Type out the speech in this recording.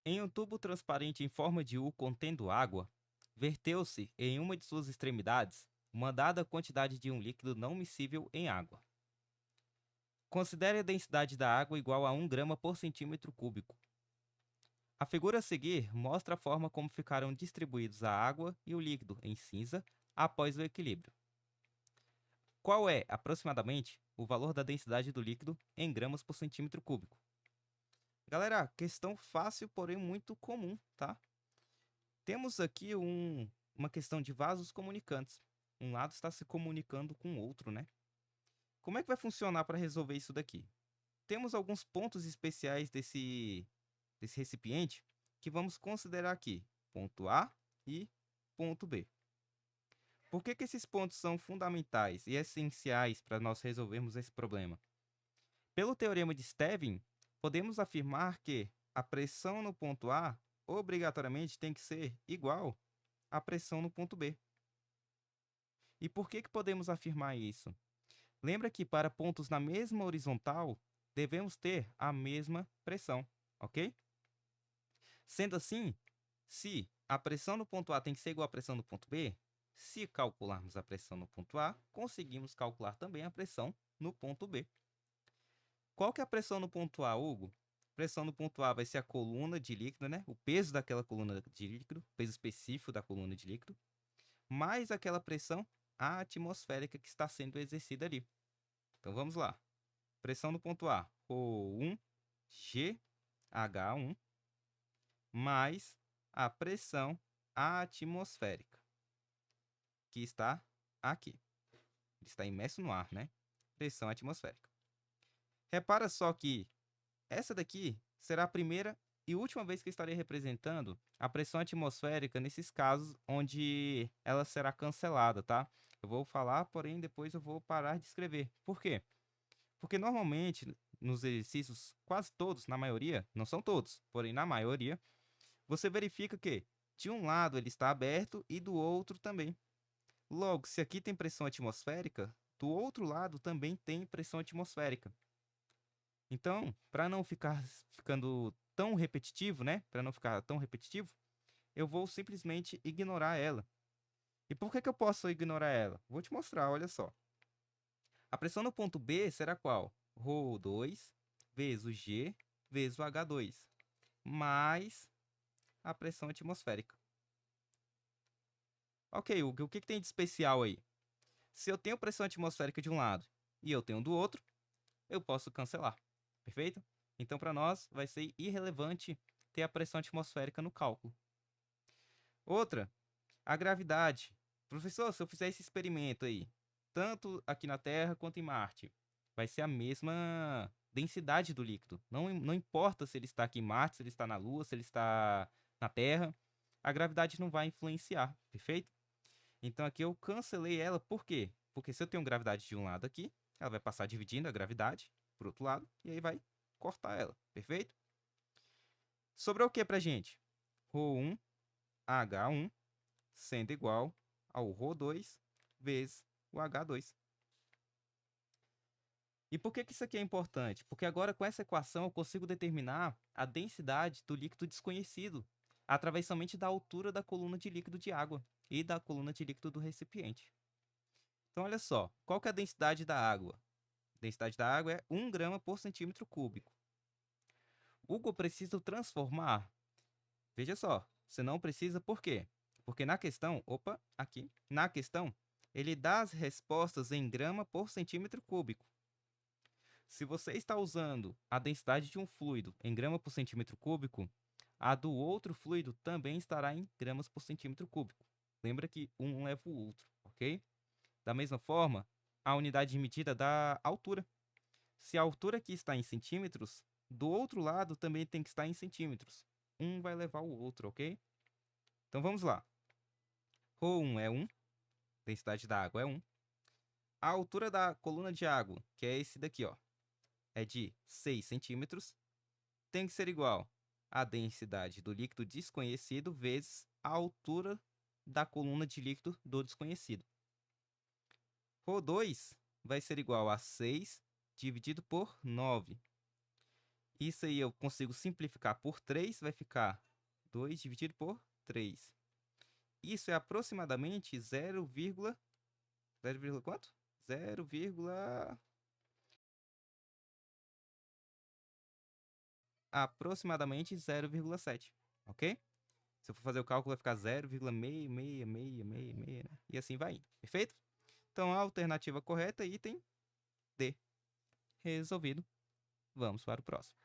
Em um tubo transparente em forma de U contendo água, verteu-se em uma de suas extremidades uma dada quantidade de um líquido não miscível em água. Considere a densidade da água igual a 1 grama por centímetro cúbico. A figura a seguir mostra a forma como ficaram distribuídos a água e o líquido em cinza após o equilíbrio. Qual é, aproximadamente, o valor da densidade do líquido em gramas por centímetro cúbico? Galera, questão fácil, porém muito comum, tá? Temos aqui uma questão de vasos comunicantes. Um lado está se comunicando com o outro, né? Como é que vai funcionar para resolver isso daqui? Temos alguns pontos especiais desse recipiente que vamos considerar aqui. Ponto A e ponto B. Por que esses pontos são fundamentais e essenciais para nós resolvermos esse problema? Pelo teorema de Stevin, podemos afirmar que a pressão no ponto A obrigatoriamente tem que ser igual à pressão no ponto B. E por que podemos afirmar isso? Lembra que para pontos na mesma horizontal, devemos ter a mesma pressão, ok? Sendo assim, se a pressão no ponto A tem que ser igual à pressão no ponto B, se calcularmos a pressão no ponto A, conseguimos calcular também a pressão no ponto B. Qual que é a pressão no ponto A, Hugo? Pressão no ponto A vai ser a coluna de líquido, né? O peso daquela coluna de líquido, peso específico da coluna de líquido, mais aquela pressão atmosférica que está sendo exercida ali. Então vamos lá. Pressão no ponto A, ρ1 GH1 mais a pressão atmosférica, que está aqui. Ele está imerso no ar, né? Pressão atmosférica. Repara só que essa daqui será a primeira e última vez que eu estarei representando a pressão atmosférica nesses casos onde ela será cancelada, tá? Eu vou falar, porém depois eu vou parar de escrever. Por quê? Porque normalmente nos exercícios, quase todos, na maioria, não são todos, porém na maioria, você verifica que de um lado ele está aberto e do outro também. Logo, se aqui tem pressão atmosférica, do outro lado também tem pressão atmosférica. Então, para não ficar ficando tão repetitivo, né? Para não ficar tão repetitivo, eu vou simplesmente ignorar ela. E por que eu posso ignorar ela? Vou te mostrar, olha só. A pressão no ponto B será qual? ρ2 vezes G vezes o H2, mais a pressão atmosférica. Ok, o que tem de especial aí? Se eu tenho pressão atmosférica de um lado e eu tenho do outro, eu posso cancelar. Perfeito? Então, para nós, vai ser irrelevante ter a pressão atmosférica no cálculo. Outra, a gravidade. Professor, se eu fizer esse experimento aí, tanto aqui na Terra quanto em Marte, vai ser a mesma densidade do líquido. Não importa se ele está aqui em Marte, se ele está na Lua, se ele está na Terra, a gravidade não vai influenciar, perfeito? Então aqui eu cancelei ela, por quê? Porque se eu tenho gravidade de um lado aqui, ela vai passar dividindo a gravidade para o outro lado, e aí vai cortar ela, perfeito? Sobrou o que pra gente? ρ1 H1 sendo igual ao ρ2 vezes o H2. E por que isso aqui é importante? Porque agora com essa equação eu consigo determinar a densidade do líquido desconhecido através somente da altura da coluna de líquido de água e da coluna de líquido do recipiente. Então olha só, qual que é a densidade da água? A densidade da água é 1 grama por centímetro cúbico. Hugo, preciso transformar. Veja só, você não precisa por quê? Porque na questão, aqui, na questão, ele dá as respostas em grama por centímetro cúbico. Se você está usando a densidade de um fluido em grama por centímetro cúbico, a do outro fluido também estará em gramas por centímetro cúbico. Lembra que um leva o outro, ok? Da mesma forma, a unidade de medida da altura. Se a altura aqui está em centímetros, do outro lado também tem que estar em centímetros. Um vai levar o outro, ok? Então vamos lá. ρ1 é 1, densidade da água é 1. A altura da coluna de água, que é esse daqui, ó, é de 6 centímetros, tem que ser igual à densidade do líquido desconhecido vezes a altura da coluna de líquido do desconhecido. ρ2 vai ser igual a 6 dividido por 9. Isso aí eu consigo simplificar por 3, vai ficar 2 dividido por 3. Isso é aproximadamente 0, 0, quanto? 0, aproximadamente 0,7, ok? Se eu for fazer o cálculo, vai ficar 0,66666, né? E assim vai indo, perfeito? Então, a alternativa correta é item D. Resolvido. Vamos para o próximo.